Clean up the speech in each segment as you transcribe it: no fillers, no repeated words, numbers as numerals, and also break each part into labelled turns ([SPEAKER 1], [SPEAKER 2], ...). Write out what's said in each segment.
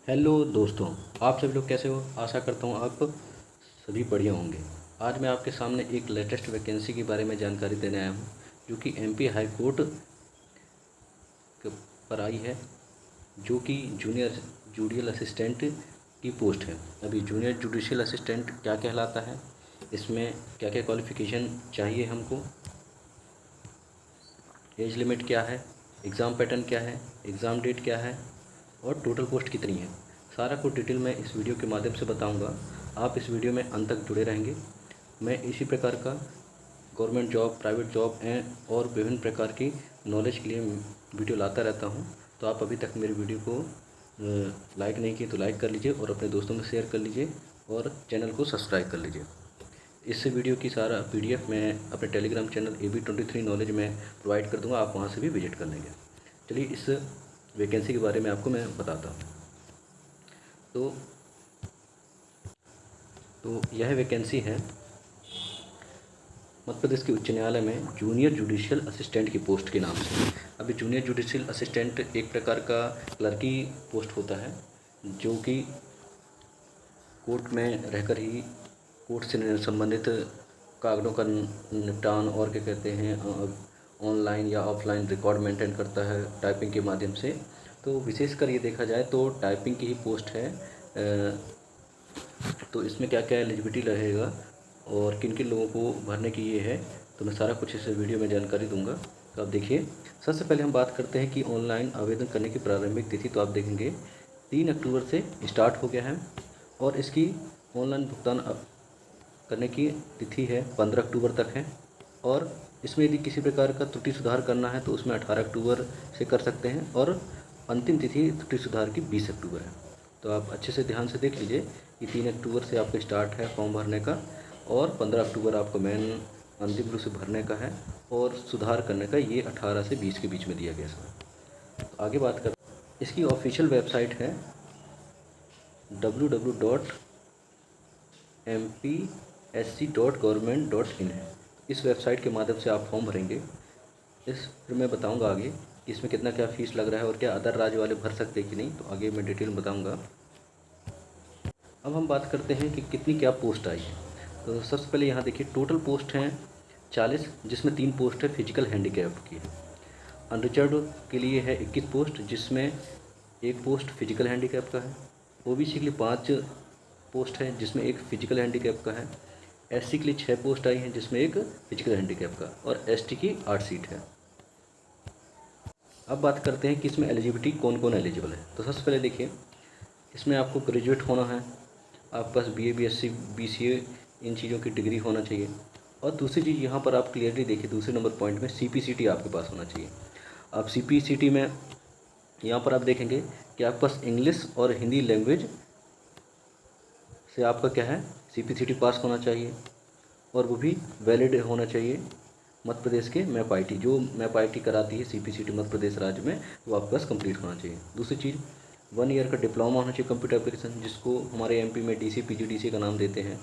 [SPEAKER 1] Hello दोस्तों, आप सभी लोग कैसे हो। आशा करता हूँ आप सभी बढ़िया होंगे। आज मैं आपके सामने एक लेटेस्ट वैकेंसी के बारे में जानकारी देने आया हूँ, जो कि एमपी हाई कोर्ट पर आई है, जो कि जूनियर जुडिशियल असिस्टेंट की पोस्ट है। अभी जूनियर जुडिशियल असिस्टेंट क्या कहलाता है, इसमें क्या क्या क्वालिफ़िकेशन चाहिए हमको, एज लिमिट क्या है, एग्ज़ाम पैटर्न क्या है, एग्ज़ाम डेट क्या है और टोटल पोस्ट कितनी है, सारा कुछ डिटेल मैं इस वीडियो के माध्यम से बताऊंगा। आप इस वीडियो में अंत तक जुड़े रहेंगे। मैं इसी प्रकार का गवर्नमेंट जॉब, प्राइवेट जॉब और विभिन्न प्रकार की नॉलेज के लिए वीडियो लाता रहता हूं। तो आप अभी तक मेरे वीडियो को लाइक नहीं किए तो लाइक कर लीजिए और अपने दोस्तों में शेयर कर लीजिए और चैनल को सब्सक्राइब कर लीजिए। इस वीडियो की सारा PDF मैं अपने टेलीग्राम चैनल AB23 नॉलेज में प्रोवाइड कर दूंगा, आप वहां से भी विजिट कर लेंगे। चलिए इस वैकेंसी के बारे में आपको मैं बताता हूँ। तो यह वैकेंसी है मध्य प्रदेश के उच्च न्यायालय में जूनियर जुडिशियल असिस्टेंट की पोस्ट के नाम से। अभी जूनियर जुडिशियल असिस्टेंट एक प्रकार का क्लर्की पोस्ट होता है, जो कि कोर्ट में रहकर ही कोर्ट से संबंधित कागजों का निपटान और क्या कहते हैं ऑनलाइन या ऑफलाइन रिकॉर्ड मेंटेन करता है टाइपिंग के माध्यम से। तो विशेषकर ये देखा जाए तो टाइपिंग की ही पोस्ट है। तो इसमें क्या क्या एलिजिबिलिटी रहेगा और किन किन लोगों को भरने की ये है, तो मैं सारा कुछ इस वीडियो में जानकारी दूंगा। तो आप देखिए, सबसे पहले हम बात करते हैं कि ऑनलाइन आवेदन करने की प्रारंभिक तिथि। तो आप देखेंगे 3 अक्टूबर से स्टार्ट हो गया है और इसकी ऑनलाइन भुगतान करने की तिथि है 15 अक्टूबर तक है। और इसमें यदि किसी प्रकार का त्रुटि सुधार करना है तो उसमें 18 अक्टूबर से कर सकते हैं और अंतिम तिथि त्रुटि सुधार की 20 अक्टूबर है। तो आप अच्छे से ध्यान से देख लीजिए कि 3 अक्टूबर से आपका स्टार्ट है फॉर्म भरने का और 15 अक्टूबर आपको मेन अंतिम रूप से भरने का है और सुधार करने का ये 18 से 20 के बीच में दिया गया है। तो आगे बात कर, इसकी ऑफिशियल वेबसाइट है www.mpsc.government.in है। इस वेबसाइट के माध्यम से आप फॉर्म भरेंगे। फिर मैं बताऊंगा आगे कि इसमें कितना क्या फ़ीस लग रहा है और क्या अदर राज्य वाले भर सकते हैं कि नहीं, तो आगे मैं डिटेल में बताऊंगा। अब हम बात करते हैं कि कितनी क्या पोस्ट आई है। तो सबसे पहले यहाँ देखिए, टोटल पोस्ट हैं 40, जिसमें 3 पोस्ट है फिजिकल हैंडीकैप की है। अनरिजर्व्ड के लिए है 21 पोस्ट, जिसमें 1 पोस्ट फिजिकल हैंडीकैप का है। OBC के लिए 5 पोस्ट है, जिसमें 1 फिजिकल हैंडीकैप का है। SC के लिए 6 पोस्ट आई हैं, जिसमें 1 फिजिकल हैंडीकैप का, और ST की 8 सीट है। अब बात करते हैं कि इसमें एलिजिबिलिटी कौन कौन एलिजिबल है। तो सबसे पहले देखिए, इसमें आपको ग्रेजुएट होना है, आपके पास BA BSc BCA इन चीज़ों की डिग्री होना चाहिए। और दूसरी चीज़ यहाँ पर आप क्लियरली देखिए, दूसरे नंबर पॉइंट में CPCT आपके पास होना चाहिए। आप CPCT में यहाँ पर आप देखेंगे कि आपके पास इंग्लिश और हिंदी लैंग्वेज से आपका क्या है, CPCT पास होना चाहिए और वो भी वैलिड होना चाहिए। मध्य प्रदेश के मैप IT, जो मैप IT कराती है CPCT मध्य प्रदेश राज्य में, वो आपके पास कंप्लीट होना चाहिए। दूसरी चीज़ 1 ईयर का डिप्लोमा होना चाहिए कंप्यूटर एप्लीकेशन, जिसको हमारे MP में DC PGDC का नाम देते हैं।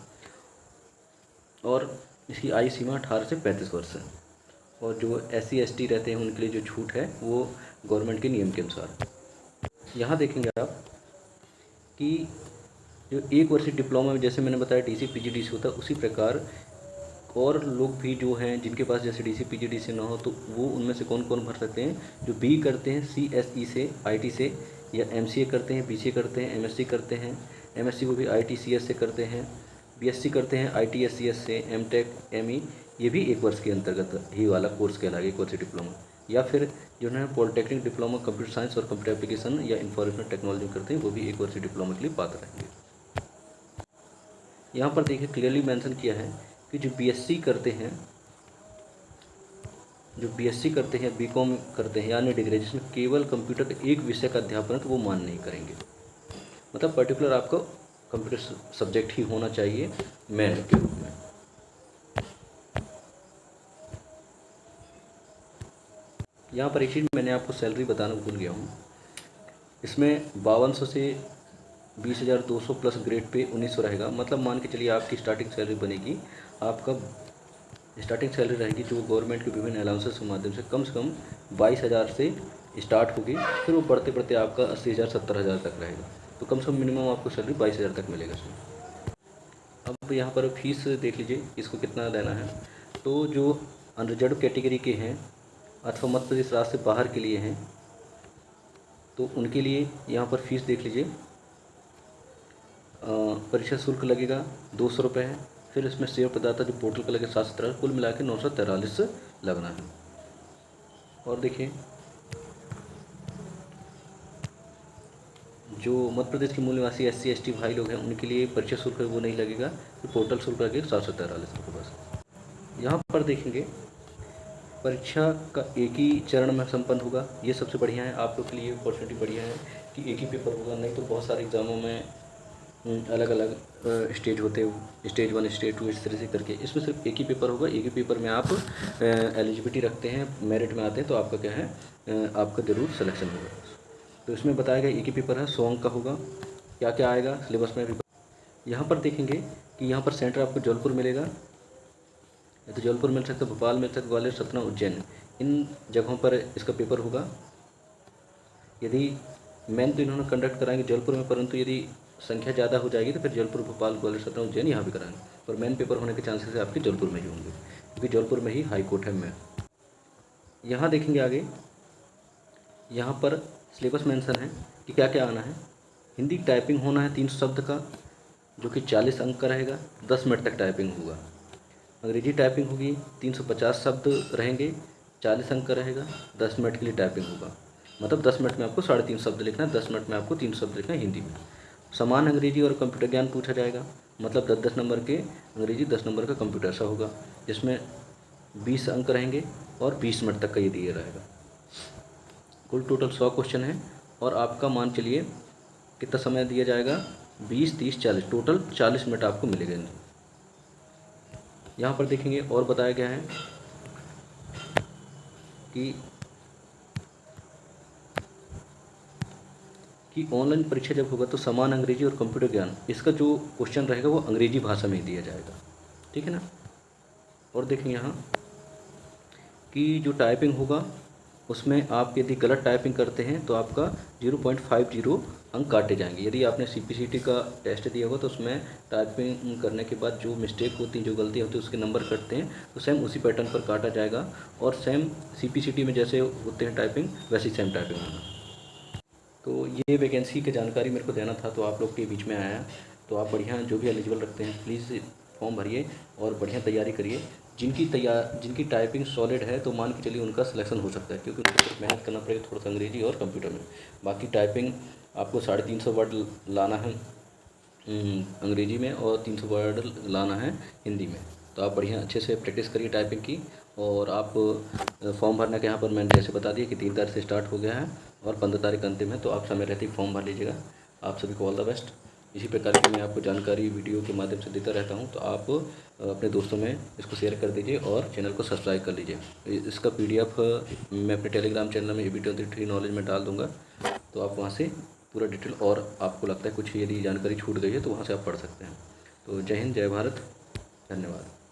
[SPEAKER 1] और इसकी आयु सीमा 18 से 35 वर्ष है। और जो SC ST रहते हैं उनके लिए जो छूट है वो गवर्नमेंट के नियम के अनुसार। यहाँ देखेंगे आप कि जो 1 वर्षीय डिप्लोमा में जैसे मैंने बताया DC PGDC होता है, उसी प्रकार और लोग भी जो हैं जिनके पास जैसे DC PGDC ना हो, तो वो उनमें से कौन कौन भर सकते हैं, जो B करते हैं CSE से IT से, या MCA करते हैं, BCA करते हैं, MSc करते हैं, MSc वो भी ITCS से करते हैं, BSc करते हैं ITSCS से, MTech ME, ये भी 1 वर्ष के अंतर्गत ही वाला कोर्स कहलाएगा 1 वर्षीय डिप्लोमा। या फिर जिन्होंने पॉलिटेक्निक डिप्लोमा कंप्यूटर साइंस और कंप्यूटर एप्लीकेशन या इंफॉर्मेशन टेक्नोलॉजी करते हैं, वो भी 1 वर्षीय डिप्लोमा के लिए पात्र रहेंगे। यहाँ पर देखिए क्लियरली मेंशन किया है कि जो BSc करते हैं, BCom करते हैं यानी डिग्री जिसमें केवल कंप्यूटर के एक विषय का अध्यापन है, तो वो मान नहीं करेंगे। मतलब पर्टिकुलर आपको कंप्यूटर सब्जेक्ट ही होना चाहिए मेन के रूप में। यहाँ पर एक चीज़ मैंने आपको सैलरी बताना भूल गया हूँ, इसमें 5200 से 20,200 प्लस ग्रेड पे 1900 रहेगा। मतलब मान के चलिए आपकी स्टार्टिंग सैलरी बनेगी, आपका स्टार्टिंग सैलरी रहेगी जो गवर्नमेंट के विभिन्न अलाउंसेस के माध्यम से कम 22,000 से स्टार्ट होगी, फिर वो बढ़ते बढ़ते आपका 80,000 70,000 तक रहेगा। तो कम से कम मिनिमम आपको सैलरी 22,000 तक मिलेगा इसमें। अब यहाँ पर फीस देख लीजिए इसको कितना देना है। तो जो अनरिजर्व कैटेगरी के हैं अथवा मध्य प्रदेश राज्य से बाहर के लिए हैं तो उनके लिए यहाँ पर फीस देख लीजिए। परीक्षा शुल्क लगेगा 200 रुपये है। फिर इसमें सेवा प्रदाता जो पोर्टल का लगेगा 717, कुल मिला के 943 लगना है। और देखिए जो मध्य प्रदेश के मूल निवासी SC ST भाई लोग हैं उनके लिए परीक्षा शुल्क है वो नहीं लगेगा, तो पोर्टल शुल्क लगेगा 743 रुपये बस। यहाँ पर देखेंगे परीक्षा का एक ही चरण में संपन्न होगा, ये सबसे बढ़िया है। आप लोग के लिए अपॉर्चुनिटी बढ़िया है कि एक ही पेपर होगा, नहीं तो बहुत सारे एग्ज़ामों में अलग अलग स्टेज होते हैं, स्टेज 1 स्टेज 2 इस तरह से करके। इसमें सिर्फ एक ही पेपर होगा, एक ही पेपर में आप एलिजिबिलिटी रखते हैं, मेरिट में आते हैं तो आपका क्या है आपका ज़रूर सिलेक्शन होगा। तो इसमें बताया गया एक ही पेपर है, 100 अंक का होगा। क्या क्या आएगा सिलेबस में भी यहाँ पर देखेंगे कि यहाँ पर सेंटर आपको जबलपुर मिलेगा, या तो जबलपुर मिल सकता है, भोपाल मिल सकता है, ग्वालियर, सतना, उज्जैन, इन जगहों पर इसका पेपर होगा। यदि मेन तो इन्होंने कंडक्ट कराएंगे जबलपुर में, परंतु यदि संख्या ज़्यादा हो जाएगी तो फिर जबलपुर, भोपाल, ग्वालियर, सतना, उज्जैन यहाँ भी कराएंगे। और मेन पेपर होने के चांसेस आपके जबलपुर में ही होंगे, क्योंकि जबलपुर में ही हाई कोर्ट है में। यहाँ देखेंगे आगे, यहाँ पर सिलेबस मेंशन है कि क्या क्या आना है। हिंदी टाइपिंग होना है 300 शब्द का, जो कि 40 अंक का रहेगा, 10 मिनट तक टाइपिंग होगा। अंग्रेजी टाइपिंग होगी 350 शब्द रहेंगे, 40 अंक का रहेगा, 10 मिनट के लिए टाइपिंग होगा। मतलब 10 मिनट में आपको 3.5 शब्द लिखना है, 10 मिनट में आपको 3 शब्द लिखना है हिंदी में। समान अंग्रेजी और कंप्यूटर ज्ञान पूछा जाएगा, मतलब 10-10 नंबर के अंग्रेजी, 10 नंबर का कंप्यूटर सा होगा, जिसमें 20 अंक रहेंगे और 20 मिनट तक का ये दिया रहेगा। कुल टोटल 100 क्वेश्चन है और आपका मान चलिए कितना समय दिया जाएगा, 20, 30, 40, टोटल 40 मिनट आपको मिलेंगे। यहाँ पर देखेंगे और बताया गया है कि ऑनलाइन परीक्षा जब होगा तो समान अंग्रेजी और कंप्यूटर ज्ञान, इसका जो क्वेश्चन रहेगा वो अंग्रेजी भाषा में ही दिया जाएगा, ठीक है ना। और देखेंगे यहाँ कि जो टाइपिंग होगा उसमें आप यदि गलत टाइपिंग करते हैं तो आपका 0.50 अंक काटे जाएंगे। यदि आपने CPCT का टेस्ट दिया होगा तो उसमें टाइपिंग करने के बाद जो मिस्टेक होती है, जो गलती होती है, उसके नंबर कटते हैं, तो सेम उसी पैटर्न पर काटा जाएगा और सेम CPCT में जैसे होते हैं टाइपिंग वैसी सेम टाइपिंग होगा। तो ये वैकेंसी की जानकारी मेरे को देना था, तो आप लोग के बीच में आया। तो आप बढ़िया जो भी एलिजिबल रखते हैं प्लीज़ फॉर्म भरिए और बढ़िया तैयारी करिए। जिनकी टाइपिंग सॉलिड है तो मान के चलिए उनका सिलेक्शन हो सकता है, क्योंकि उनको सिर्फ मेहनत करना पड़ेगा थोड़ा सा अंग्रेजी और कंप्यूटर में। बाकी टाइपिंग आपको 350 वर्ड लाना है अंग्रेजी में और 300 वर्ड लाना है हिंदी में। तो आप बढ़िया अच्छे से प्रैक्टिस करिए टाइपिंग की। और आप फॉर्म भरने के यहाँ पर मैंने जैसे बता दिया कि 3 तारीख से स्टार्ट हो गया है और 15 तारीख अंतिम है, तो आप समय रहते ही फॉर्म भर लीजिएगा। आप सभी को ऑल द बेस्ट। इसी प्रकार की मैं आपको जानकारी वीडियो के माध्यम से देता रहता हूं, तो आप अपने दोस्तों में इसको शेयर कर दीजिए और चैनल को सब्सक्राइब कर लीजिए। इसका PDF मैं अपने टेलीग्राम चैनल में AB23 नॉलेज में डाल दूंगा, तो आप वहां से पूरा डिटेल, और आपको लगता है कुछ यदि जानकारी छूट गई है तो वहाँ से आप पढ़ सकते हैं। तो जय हिंद, जय भारत, धन्यवाद।